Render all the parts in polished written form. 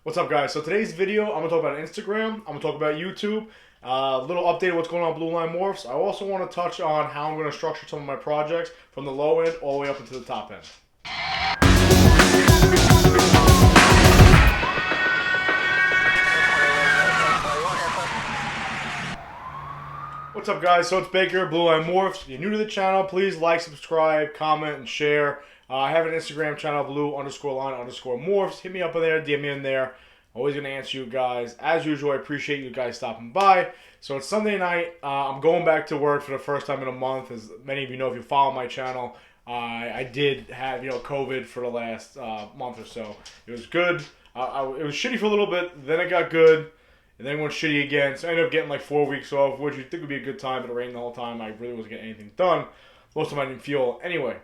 What's up, guys? So today's video, I'm going to talk about Instagram, I'm going to talk about YouTube, a little update of what's going on with Blue Line Morphs. I also want to touch on how I'm going to structure some of my projects from the low end all the way up into the top end. What's up, guys? So it's Baker, Blue Line Morphs. If you're new to the channel, please like, subscribe, comment, and share. I have an Instagram channel, blue_line_morphs. Hit me up in there, DM me in there. Always going to answer you guys. As usual, I appreciate you guys stopping by. So it's Sunday night. I'm going back to work for the first time in a month. As many of you know, if you follow my channel, I did have COVID for the last month or so. It was good. It was shitty for a little bit. Then it got good. And then it went shitty again. So I ended up getting like 4 weeks off, which you think would be a good time, but it rained the whole time. I really wasn't getting anything done. Most of them I didn't feel anyway.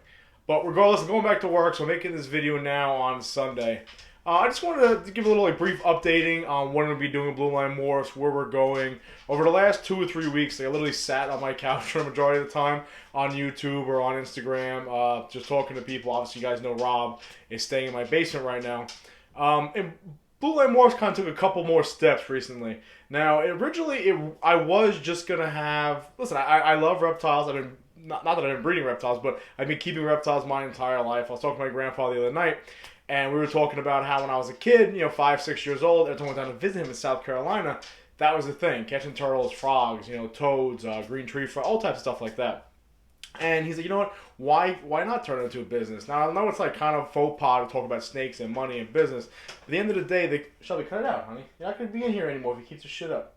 But regardless, I'm going back to work, so I'm making this video now on Sunday. I just wanted to give a little brief updating on what I'm going to be doing with Blue Line Morphs, where we're going. Over the last 2 or 3 weeks, I literally sat on my couch for the majority of the time on YouTube or on Instagram, just talking to people. Obviously, you guys know Rob is staying in my basement right now. And Blue Line Morphs kind of took a couple more steps recently. Now, originally, I was just going to have... Listen, I love reptiles. I've been... Not that I've been breeding reptiles, but I've been keeping reptiles my entire life. I was talking to my grandpa the other night, and we were talking about how when I was a kid, 5, 6 years old, every time I went down to visit him in South Carolina, that was the thing. Catching turtles, frogs, toads, green tree frog, all types of stuff like that. And he's like, you know what? Why not turn it into a business? Now, I know it's like kind of faux pas to talk about snakes and money and business. At the end of the day, Shelby, cut it out, honey. You're not going to be in here anymore if you keep your shit up.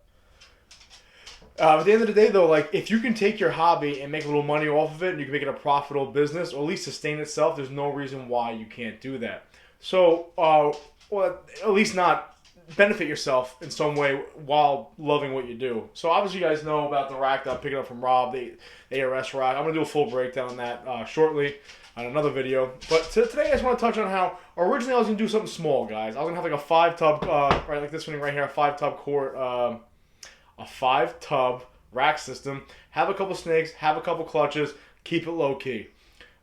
At the end of the day, though, like, if you can take your hobby and make a little money off of it, and you can make it a profitable business, or at least sustain itself, there's no reason why you can't do that. So, well, at least not benefit yourself in some way while loving what you do. So, obviously, you guys know about the rack that I'm picking up from Rob, the ARS rack. I'm going to do a full breakdown on that shortly on another video. But today, I just want to touch on how originally I was going to do something small, guys. I was going to have like a 5-tub, right, like this one right here, a 5-tub court, a 5-tub rack system, have a couple snakes, have a couple clutches, keep it low key.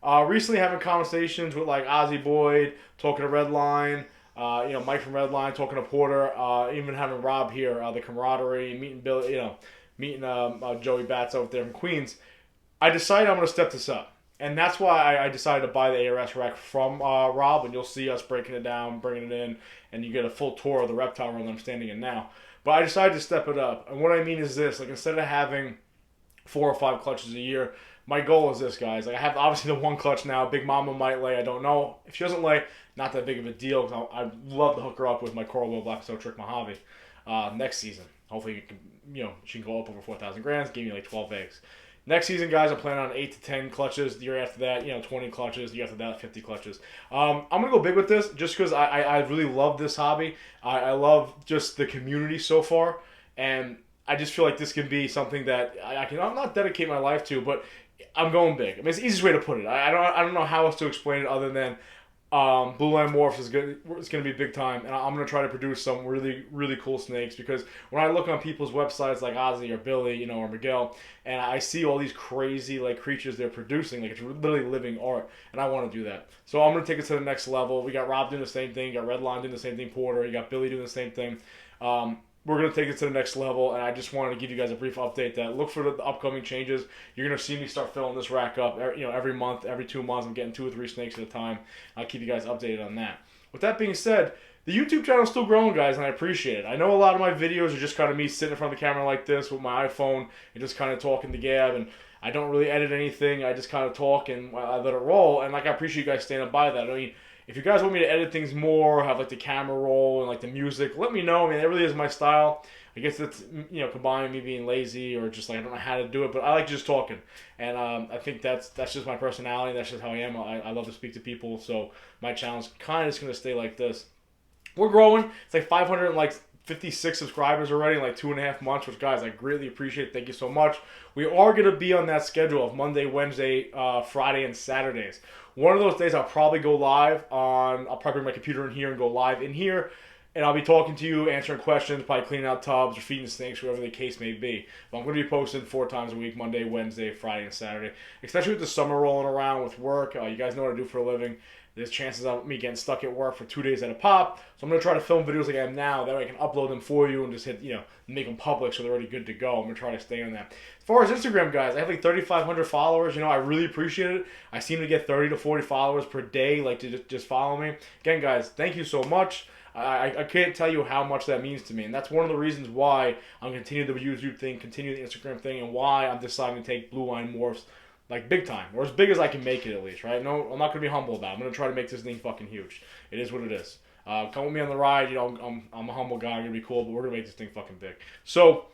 Recently having conversations with like Ozzy Boyd, talking to Redline, Mike from Redline, talking to Porter, even having Rob here, the camaraderie, meeting Billy, meeting Joey Batts over there from Queens. I decided I'm going to step this up. And that's why I decided to buy the ARS rack from Rob, and you'll see us breaking it down, bringing it in, and you get a full tour of the reptile room that I'm standing in now. But I decided to step it up. And what I mean is this, like, instead of having 4 or 5 clutches a year, my goal is this, guys. Like, I have obviously the 1 clutch now. Big Mama might lay, I don't know. If she doesn't lay, not that big of a deal, because I'd love to hook her up with my Coral Wheel Black Snow Trick Mojave next season. Hopefully, she can go up over 4,000 grams, give me like 12 eggs. Next season, guys, I'm planning on 8 to 10 clutches. The year after that, 20 clutches. The year after that, 50 clutches. I'm going to go big with this just because I really love this hobby. I love just the community so far. And I just feel like this can be something that I'm not dedicate my life to, but I'm going big. I mean, it's the easiest way to put it. I don't know how else to explain it other than Blue Line Morphs is good. It's going to be big time, and I'm going to try to produce some really, really cool snakes, because when I look on people's websites like Ozzy or Billy, or Miguel, and I see all these crazy like creatures they're producing, like it's literally living art, and I want to do that. So I'm going to take it to the next level. We got Rob doing the same thing, you got Redline doing the same thing, Porter, you got Billy doing the same thing. We're going to take it to the next level, and I just wanted to give you guys a brief update that look for the upcoming changes. You're going to see me start filling this rack up every month, every 2 months. I'm getting 2 or 3 snakes at a time. I'll keep you guys updated on that. With that being said, the YouTube channel is still growing, guys, and I appreciate it. I know a lot of my videos are just kind of me sitting in front of the camera like this with my iPhone and just kind of talking to Gab, and I don't really edit anything. I just kind of talk and I let it roll, and like I appreciate you guys standing by that. I mean, if you guys want me to edit things more, have like the camera roll and like the music, let me know. I mean, it really is my style. I guess that's, combined me being lazy or just like I don't know how to do it, but I like just talking. And I think that's just my personality. That's just how I am. I love to speak to people, so my channel is kind of just going to stay like this. We're growing. It's like 556 subscribers already in like 2.5 months, which, guys, I greatly appreciate. Thank you so much. We are going to be on that schedule of Monday, Wednesday, Friday, and Saturdays. One of those days I'll probably go live on, I'll probably bring my computer in here and go live in here, and I'll be talking to you, answering questions, probably cleaning out tubs or feeding snakes, whatever the case may be. But I'm going to be posting 4 times a week, Monday, Wednesday, Friday, and Saturday. Especially with the summer rolling around with work. You guys know what I do for a living. there's chances of me getting stuck at work for 2 days at a pop. So I'm going to try to film videos like I am now. That way I can upload them for you and just hit, make them public so they're already good to go. I'm going to try to stay on that. As far as Instagram, guys, I have like 3,500 followers. I really appreciate it. I seem to get 30 to 40 followers per day, like to just follow me. Again, guys, thank you so much. I can't tell you how much that means to me. And that's one of the reasons why I'm continuing the YouTube thing, continue the Instagram thing, and why I'm deciding to take Blue Line Morphs like big time, or as big as I can make it at least, right? No, I'm not gonna be humble about it. I'm gonna try to make this thing fucking huge. It is what it is. Come with me on the ride. I'm a humble guy. I'm gonna be cool, but we're gonna make this thing fucking big. So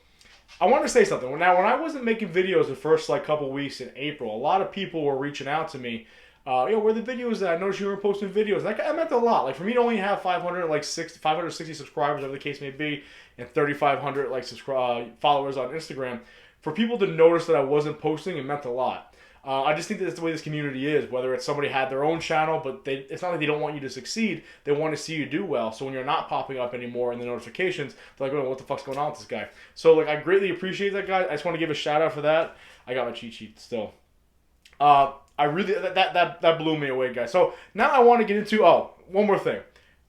I want to say something. Now, when I wasn't making videos the first like couple weeks in April, a lot of people were reaching out to me. Where the videos at? I noticed you were posting videos. That meant a lot. Like for me to only have 560 subscribers, whatever the case may be, and 3,500 followers on Instagram. For people to notice that I wasn't posting, it meant a lot. I just think that's the way this community is. Whether it's somebody had their own channel, but it's not like they don't want you to succeed. They want to see you do well. So when you're not popping up anymore in the notifications, they're like, oh, what the fuck's going on with this guy? So like, I greatly appreciate that, guy. I just want to give a shout out for that. I got my cheat sheet still. I really that blew me away, guys. So now I want to get into one more thing.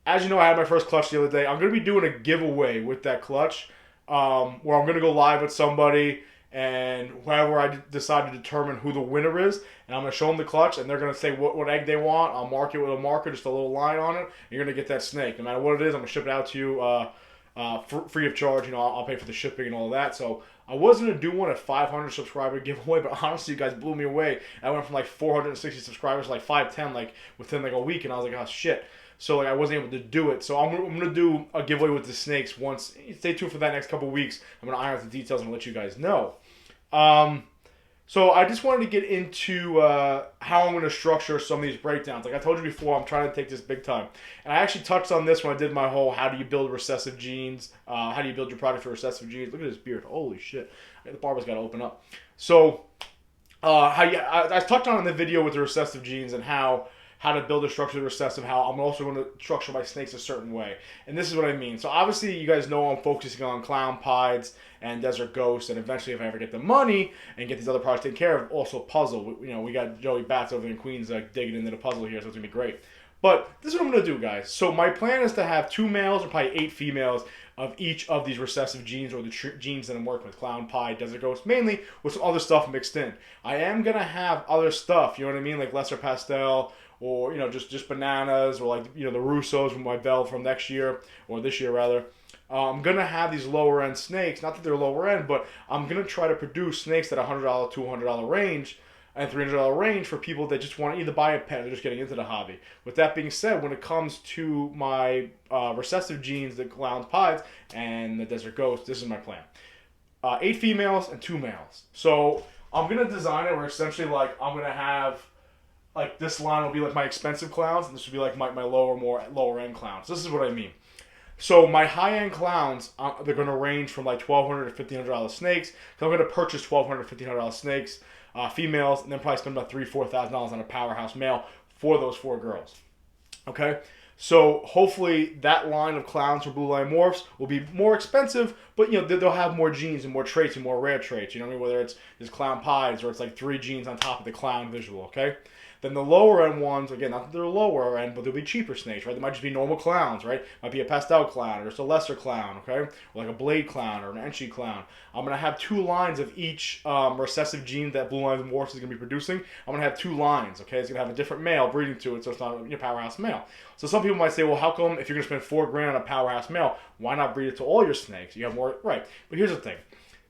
As you know, I had my first clutch the other day. I'm gonna be doing a giveaway with that clutch, where I'm gonna go live with somebody. And whoever I decide to determine who the winner is, and I'm going to show them the clutch, and they're going to say what egg they want. I'll mark it with a marker, just a little line on it, and you're going to get that snake. No matter what it is, I'm going to ship it out to you free of charge. I'll pay for the shipping and all that. So I was going to do one at 500 subscriber giveaway, but honestly, you guys blew me away. I went from like 460 subscribers to like 510 like within like a week, and I was like, oh shit. So like I wasn't able to do it. So I'm gonna do a giveaway with the snakes once. Stay tuned for that next couple weeks. I'm gonna iron out the details and let you guys know. So I just wanted to get into how I'm going to structure some of these breakdowns. Like I told you before, I'm trying to take this big time. And I actually touched on this when I did my whole how do you build recessive genes, how do you build your product for recessive genes. Look at this beard. Holy shit. The barber's got to open up. So I touched on in the video with the recessive genes and how to build a structure of recessive, how I'm also going to structure my snakes a certain way. And this is what I mean. So obviously you guys know I'm focusing on clown pieds and desert ghosts, and eventually if I ever get the money and get these other products taken care of, also puzzle. We got Joey Bats over in Queens digging into the puzzle here, so it's going to be great. But this is what I'm going to do, guys. So my plan is to have 2 males and probably 8 females of each of these recessive genes, or the genes that I'm working with, clown pied, desert ghost, mainly with some other stuff mixed in. I am going to have other stuff, you know what I mean, like lesser pastel, or just bananas, or like the Russos from my bell from next year, or this year rather. I'm gonna have these lower end snakes. Not that they're lower end, but I'm gonna try to produce snakes at $100 to $200 range and $300 range for people that just want to either buy a pet or they're just getting into the hobby. With that being said, when it comes to my recessive genes, the clown pieds and the desert ghost, this is my plan: 8 females and 2 males. So I'm gonna design it where essentially like I'm gonna have. Like this line will be like my expensive clowns, and this will be like my lower end clowns. This is what I mean. So my high end clowns, they're going to range from like $1,200 to $1,500 snakes. So I'm going to purchase $1,200 to $1,500 snakes, females, and then probably spend about $3,000 to $4,000 on a powerhouse male for those 4 girls. Okay. So hopefully that line of clowns for Blue Line Morphs will be more expensive, but they'll have more genes and more traits and more rare traits. You know what I mean? Whether it's clown pieds or it's like 3 genes on top of the clown visual. Okay. Then the lower end ones, again, not that they're lower end, but they'll be cheaper snakes, right? They might just be normal clowns, right? Might be a pastel clown or just a lesser clown, okay? Or like a blade clown or an enchi clown. I'm going to have 2 lines of each recessive gene that Blue Line Morphs is going to be producing. I'm going to have 2 lines, okay? It's going to have a different male breeding to it, so it's not a powerhouse male. So some people might say, well, how come if you're going to spend $4 grand on a powerhouse male, why not breed it to all your snakes? You have more, right? But here's the thing.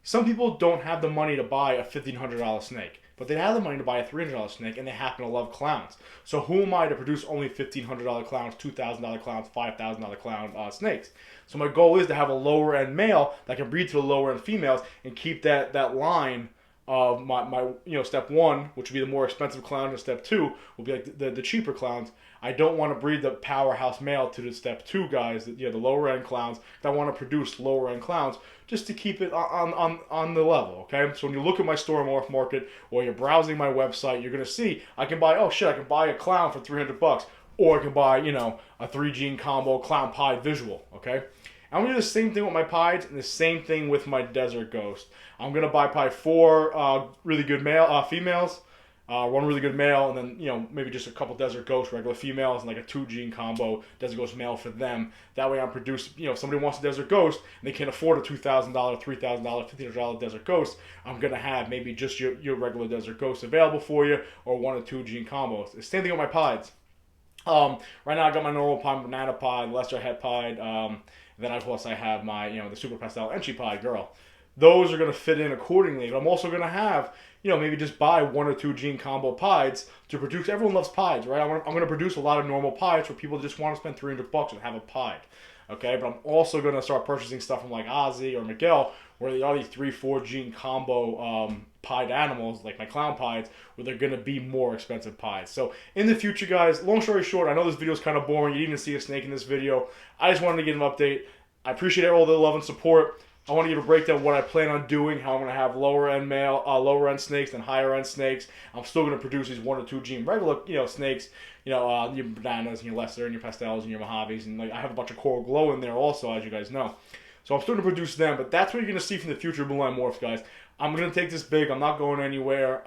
Some people don't have the money to buy a $1,500 snake. But they have the money to buy a $300 snake, and they happen to love clowns. So who am I to produce only $1,500 clowns, $2,000 clowns, $5,000 clown snakes? So my goal is to have a lower end male that can breed to the lower end females and keep that line of my step 1, which would be the more expensive clown, and step 2 will be like the cheaper clowns. I don't want to breed the powerhouse male to the step 2 guys, the lower end clowns. I want to produce lower end clowns just to keep it on the level, okay? So when you look at my store morph market or you're browsing my website, you're going to see I can buy, I can buy a clown for $300, or I can buy, a 3 gene combo clown pied visual, okay? I'm going to do the same thing with my pieds and the same thing with my desert ghost. I'm going to buy probably 4 really good females, one really good male, and then, you know, maybe just a couple Desert Ghost regular females, and like a 2 gene combo Desert Ghost male for them. That way I'm producing, you know, if somebody wants a Desert Ghost and they can't afford a $2,000, $3,000, $1,500 Desert Ghost, I'm going to have maybe just your regular Desert Ghost available for you, or 1 or 2 gene combos. The same thing with my pieds. Right now I got my normal pied, banana pied, lesser het pied. Then of course I have my, you know, the super pastel Enchi pied girl. Those are going to fit in accordingly. But I'm also going to have, you know, maybe just buy 1 or 2 gene combo pieds to produce. Everyone loves pieds, right? I'm going to produce a lot of normal pieds for people that just want to spend $300 and have a pied. Okay, but I'm also going to start purchasing stuff from like Ozzy or Miguel, where they are these 3-4 gene combo pied animals, like my clown pieds, where they're going to be more expensive pieds. So in the future, guys, long story short, I know this video is kind of boring. You didn't even see a snake in this video. I just wanted to get an update. I appreciate all the love and support. I want to give a breakdown of what I plan on doing, how I'm going to have lower end snakes than higher end snakes. I'm still going to produce these 1 or 2 gene regular, you know, snakes, you know, your bananas and your lesser and your pastels and your mojaves, and like I have a bunch of coral glow in there also, as you guys know. So I'm still going to produce them, but that's what you're going to see from the future Blue Line Morphs, guys. I'm going to take this big. I'm not going anywhere.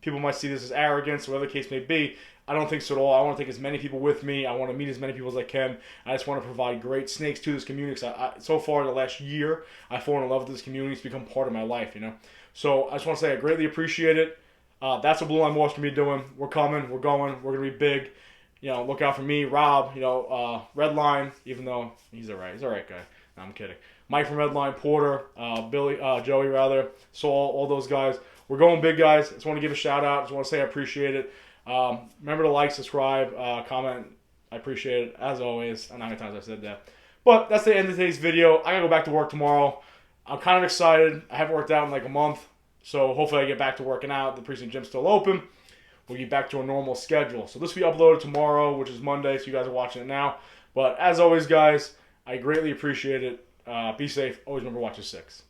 People might see this as arrogance, whatever the case may be. I don't think so at all. I want to take as many people with me. I want to meet as many people as I can. I just want to provide great snakes to this community. So far, the last year, I've fallen in love with this community. It's become part of my life, you know. So I just want to say I greatly appreciate it. That's what Blue Line Morphs can be doing. We're coming. We're going. We're going to be big. You know, look out for me, Rob, you know, Red Line, even though he's all right. He's all right guy. No, I'm kidding. Mike from Red Line, Porter, Joey rather, Saul, all those guys. We're going big, guys. Just want to give a shout out. Just want to say I appreciate it. Remember to like, subscribe, comment. I appreciate it, as always. I don't know how many times I said that. But that's the end of today's video. I got to go back to work tomorrow. I'm kind of excited. I haven't worked out in like a month. So hopefully I get back to working out. The precinct gym's still open. We'll get back to a normal schedule. So this will be uploaded tomorrow, which is Monday. So you guys are watching it now. But as always, guys, I greatly appreciate it. Be safe. Always remember, watch your 6.